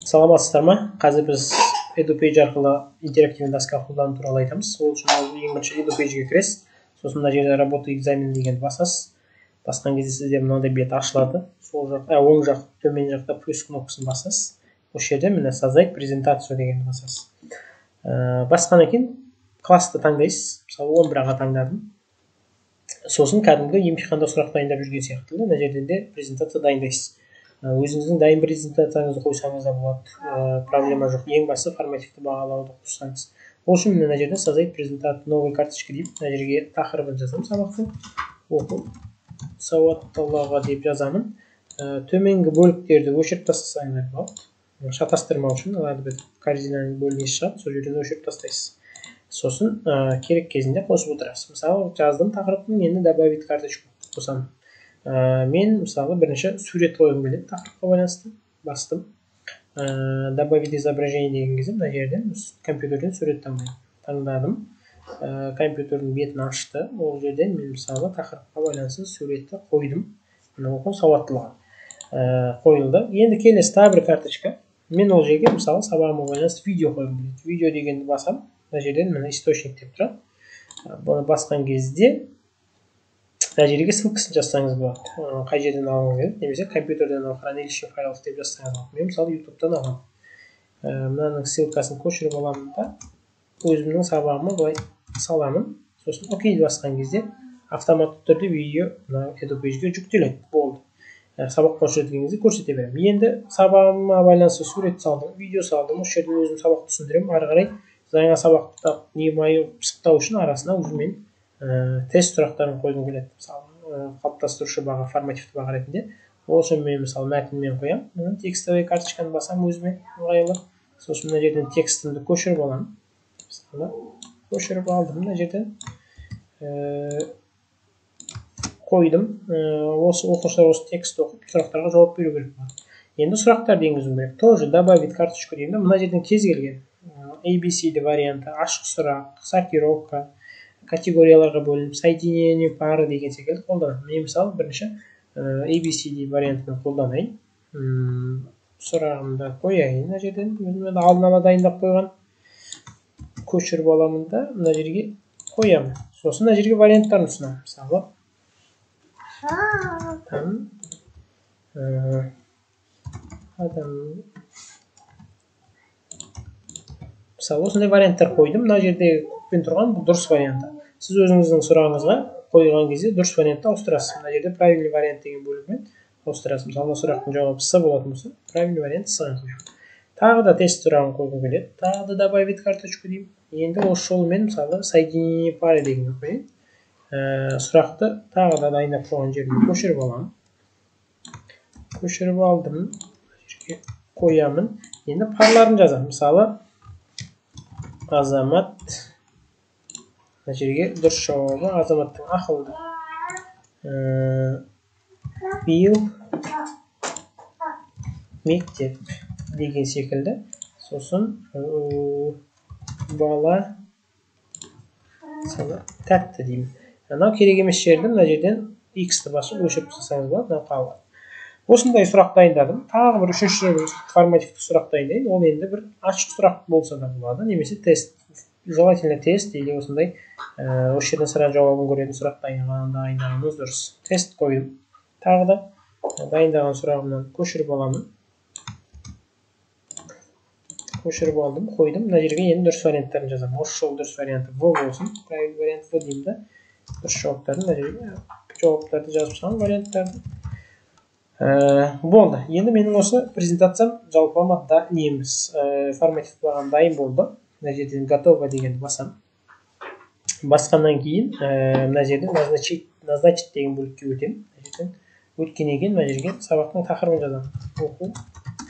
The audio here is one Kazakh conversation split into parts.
Саламатсыздар ма? Қазір біз EduPage арқылы интерактивті доска қолдану туралы айтамыз. Ол үшін ең бірінші EduPage'ге кіресіз. Сосын мына жерде работа экзамен дегенді басасыз. Басқан кезде сізде мынандай бет ашылады. Сол жақ, оң жақ, төмен жақта плюс кнопкасын басасыз. Осы жерде міне создать презентацию дегенді басасыз. Басқаннан кейін классты таңдайсыз. Мысалы 11-ға таңдадым. Сосын кәдімгі емтиханда сұрақ дайындап жүрген сияқты. Мына жерден де презентация дайындайсыз. Өзіңіздің дайын презентацияңызды қойсаңыз да болады, проблема жоқ. Ең басты формативті бағалауды қоссаңыз. Ол үшін мына жерде создать презентацию новый карточка deyip, мына жерге тақырыбын жазамын сабақтың. Оқу сауаттылығы деп жазамын. Төменгі бөліктерді өшіріп тастасаңыздар болады. Шатастырмау үшін оларды бір корзинаның бөлінесі шығады, сол жерден өшіріп тастайсыз. Сосын керек кезінде қосып отырасыз. Мысалы жаздым тақырыптың, енді добавить карточку қосамын. Мен мысалы бірінші сурет қойғым келеді, тақырыпқа байланысты бастым. Добавить изображение деген кезде мына жерден компьютерден сурет таңдадым. Компьютердің бетін ашты. Ол жерден мен мысалы тақырыпқа байланысты суретті қойдым. Оқу сауаттылығы қойылды. Енді келесі тағы бір карточка. Мен ол жерге мысалы сабағыма байланысты видео қойғым келеді. Видео дегенді басам. Мына жерден мына источник деп тұрады. Бұны басқан кезде мына жерге ссылкасын жазсаңыз болады. Қай жерден алғыңыз келеді, немесе компьютерден алып хранилище файлов деп жазсаңыз болады. Мен мысалы ютубтан аламын. Мынаның ссылкасын көшіріп аламын да өзімнің сабағыма былай саламын. Сосын окей басқан кезде автоматты түрде видео EduPage'ге жүктеледі. Болды. Сабақ көрсеткен кезде көрсете беремін. Енді сабағыма байланысты сурет салдым, видео салдым. Осы жерден өзім сабақты түсіндіремін. Ары қарай жаңа сабақты пысықтау үшін арасына уже мен тест сұрақтарын қойғым келеді. Мысалы қалыптастырушы баға, формативті баға ретінде. Ол үшін мен мысалы мәтінмен қоямын. Текстовый карточканы басам өзіме ыңғайлы. Сосын мына жерден текстімді көшіріп аламын. Мысалы көшіріп алдым мына жерден. Қойдым. Осы оқушылар осы текстті оқып сұрақтарға жауап беру керек болады. Енді сұрақтарды енгізу керек. Тоже добавить карточку деймін. Мына жерден кез келген ABCD варианты, ашық сұрақ, сортировка, категорияларға бөлініп, соединение пары деген секілді қолданамын. Мен мысалы бірінші ABCD вариантын қолданайын. Сұрағымды қояйын мына жерден. Өзіме алдын ала дайындап қойған. Көшіріп аламын да мына жерге қоямын. Сосын мына жерге варианттарын ұсынамын. Мысалы Мысалы осындай варианттар қойдым. Мына жерде көппен тұрған бұл дұрыс варианты. Сіз өзіңіздің сұрағыңызға қойған кезде дұрыс вариантты ауыстырасыз. Мына жерде правильный вариант деген бөлігімен ауыстырасыз. Мысалы сұрақтың жауабы С болатын болса, правильный вариант С қоямын. Тағы да тест сұрағын қойғым келеді. Тағы да добавить карточку деймін. Енді осы жолмен мысалы соединение пары дегенді қояйын. Сұрақты тағы да дайындап қойған жеріне көшіріп аламын. Көшіріп алдым. Жерге қоямын. Енді парларын жазамын. Мысалы азамат. Мына жерге дұрыс жауабы азаматтың ақылды. Биыл мектеп деген секілді. Сосын бала тәтті деймін. Анау керек емес жерді мына жерден X-ті басып өшіріп тастасаңыз болады. Мынау қалады. Осындай сұрақ дайындадым. Тағы бір үшінші формативті сұрақ дайындайын. Ол енді бір ашық сұрақ болса да болады, немесе тест. Желательно тест или осындай осы жерден сұрақ жауабын көретін сұрақ дайындағанымыз дұрыс. Тест қойдым. Тағы да дайындаған сұрағымнан көшіріп аламын. Көшіріп алдым, қойдым. Мына жерге енді дұрыс варианттарын жазамын. Осы жол дұрыс варианты В болсын. Правильный вариант В деймін да. Дұрыс жауаптарын мына жерге жауаптарды жазып саламын варианттарды. Болды. Енді менің осы презентациям жалпылама неміз формативті бағам дайын болды. Мына жерден готово дегенді басам. Басқаннан кейін мына жерден назначить деген бөлікке өтемін. Өткеннен кейін мына жерге сабақтың тақырыбын жазамын. Оқу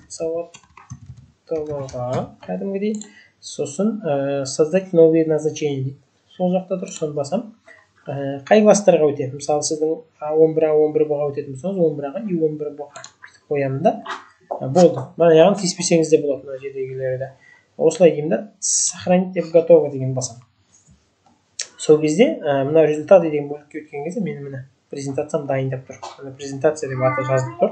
сауаттылығы кәдімгідей. Сосын создать новые назначения дейді. Сол жақта тұр, соны басам. Қай класстарға өтеді? Мысалы сіздің 11-ға 11-ға өтетін болсаңыз 11-ға и 11-ға қоямын да. Болды. Мына яғын тиіспесеңіз де болады мына жердегілерді. Осылай деймін да, сохранить деп готово деген басам. Сол кезде мына результаты деген бөлікке өткен кезде менің міне презентациям дайындап тұр. Презентация деп аты жазылып тұр.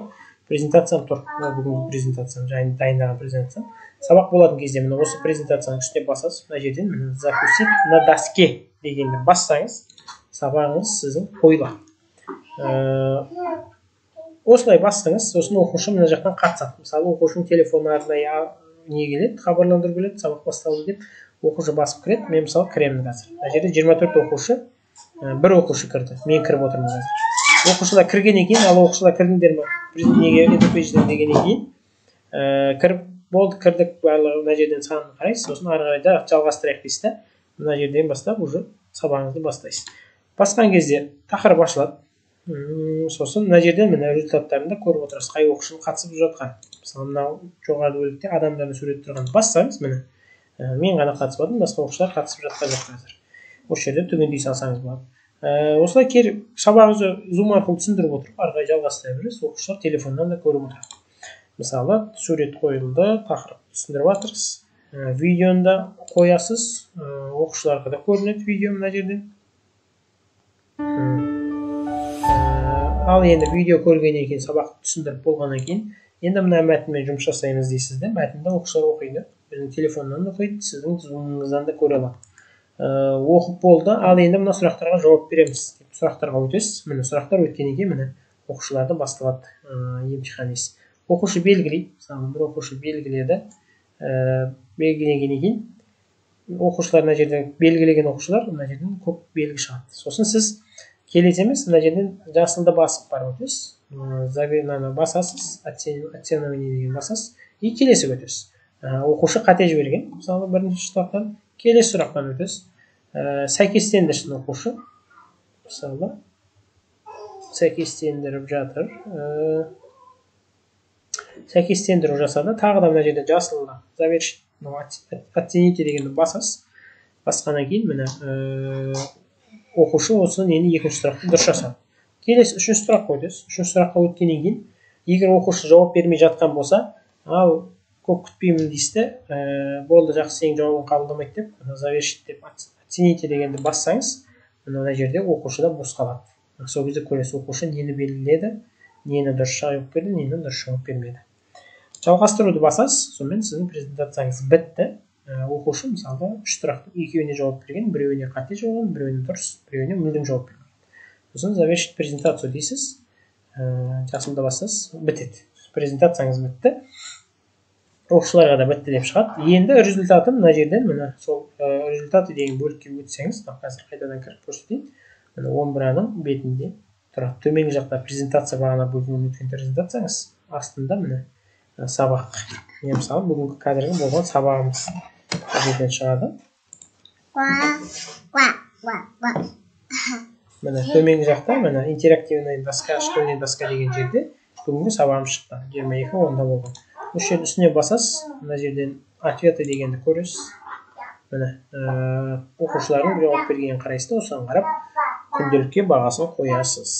презентациям тұр. Бүгінгі презентациям, және дайындаған презентациям. Сабақ болатын кезде міне осы презентацияның үстіне басасыз. Мына жерден міне запустить на доске дегенді бассаңыз, сабағыңыз сіздің қойылады. Осылай бастыңыз, сосын оқушы мына жақтан қатысады. Мысалы, оқушының телефоны арнайы не келеді, хабарландыру келеді, сабақ басталды деп, оқушы басып кіреді. Мен мысалы кіремін қазір. Мына жерде 24 оқушы, бір оқушы кірді. Мен кіріп отырмын қазір. Оқушылар кіргеннен кейін, ал оқушылар кірдіңдер ме? Неге EduPage'ден дегеннен кейін кіріп болды, кірдік, барлығы мына жерден санын қарайсыз, сосын ары қарай да жалғастырайық дейсіз да. Мына жерден бастап уже сабағыңызды бастайсыз. Басқан кезде тақырып ашылады. Сосын мына жерден мына результаттарында көріп отырасыз, қай оқушының қатысып жатқан. Мысалы, мынау жоғарғы бөлікте адамдардың суреті тұрған. Бассаңыз, міне, мен ғана қатыспадым, басқа оқушылар қатысып жатқан жоқ қазір. Осы жерде түгендей салсаңыз болады. Осылай сабағыңызды зум арқылы түсіндіріп отырып, ары қарай жалғастыра бересіз, оқушылар телефоннан да көріп отырады. Мысалы, сурет қойылды, тақырып түсіндіріп жатырсыз. Видеоны да қоясыз, оқушыларға да көрінеді видео мына жерден. Ал енді видео көргеннен кейін, сабақ түсіндіріп болғаннан кейін, енді мына мәтінмен жұмыс жасаймыз дейсіз де, мәтінді оқушылар оқиды. Біздің телефоннан да оқиды, сіздің зумыңыздан да көре алады. Оқып болды, ал енді мына сұрақтарға жауап береміз. Сұрақтарға өтесіз. Міне сұрақтар өткеннен кейін міне оқушыларды басталады емтихан есі. Оқушы белгілейді. Мысалы, бір оқушы белгіледі. Белгілегеннен кейін оқушылар мына жерден белгілеген оқушылар мына жерден көп белгі шығады. Сосын сіз келесі емес, мына жерден жасылды басып барып өтесіз. Завернаны басасыз, оценивание деген басасыз и келесі өтесіз. Оқушы қате жіберген. Мысалы, бірінші сұрақтан келесі сұрақтан өтесіз. Сәйкестендірсін оқушы. Мысалы, сәйкестендіріп жатыр. Сәйкестендіру жасады. Тағы да мына жерде жасылда завершить, оцените дегенді басасыз. Басқаннан кейін міне оқушы осы нені екінші сұрақты дұрыс жасады. Келесі үшінші сұраққа өтесіз. Үшінші сұраққа өткеннен кейін, егер оқушы жауап бермей жатқан болса, ал көп күтпеймін дейсіз, болды, жақсы, сенің жауабын қабылдамайды деп, завершить деп оцените дегенді бассаңыз, мына жерде оқушы да бос қалады. Сол кезде көресіз, оқушы нені белгіледі, нені дұрыс жауап берді, нені дұрыс жауап бермеді. Жалғастыруды басасыз, сонымен сіздің презентацияңыз бітті. Оқушы мысалы үш сұрақты екеуіне жауап берген, біреуіне қате жауап, біреуіне дұрыс, біреуіне мүлдем жауап берген. Сосын завершить презентацию дейсіз, жасылды басасыз, бітеді. Презентацияңыз бітті. Оқушыларға да бітті деп шығады. Енді результаты мына жерден, мына сол результаты деген бөлікке өтсеңіз, қазір қайтадан кіріп көрсетейін. Мына 11-ның бетінде тұрады. Төменгі жақта презентация бағана бөлімінен өткен презентацияңыз, астында міне сабақ. Мен мысалы бүгінгі қазіргі болған сабағымыз жерден шығады. Міне төменгі жақта міне интерактивный доска, школьный доска деген жерде бүгінгі сабағым шықты. 22-10-да болған. Осы жердің үстіне басасыз, мына жерден ответы дегенді көресіз. Міне оқушылардың жауап бергенін қарайсыз, осыған қарап күнделікке бағасын қоясыз.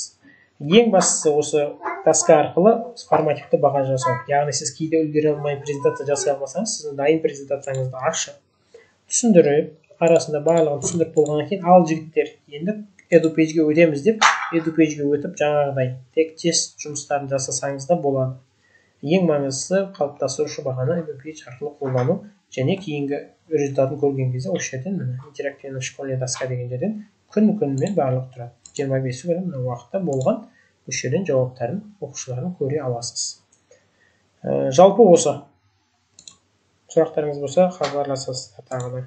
Ең бастысы осы доска арқылы формативті баға жасау. Яғни сіз кейде үлгере алмай презентация жасай алмасаңыз, сіздің дайын презентацияңызды ашып, түсіндіріп, арасында барлығын түсіндіріп болғаннан кейін, ал жігіттер, енді EduPage'ге өтеміз деп, EduPage'ге өтіп жаңағыдай тек тест жұмыстарын жасасаңыз да болады. Ең маңыздысы қалыптастырушы бағаны EduPage арқылы қолдану және кейінгі результатын көрген кезде осы жерден міне интерактивный школьный доска деген жерден күн-күнімен барлығы тұрады. 25 күні мына уақытта болған осы жерден жауаптарын оқушылардың көре аласыз. Жалпы осы сұрақтарыңыз болса хабарласасыздар тағы да.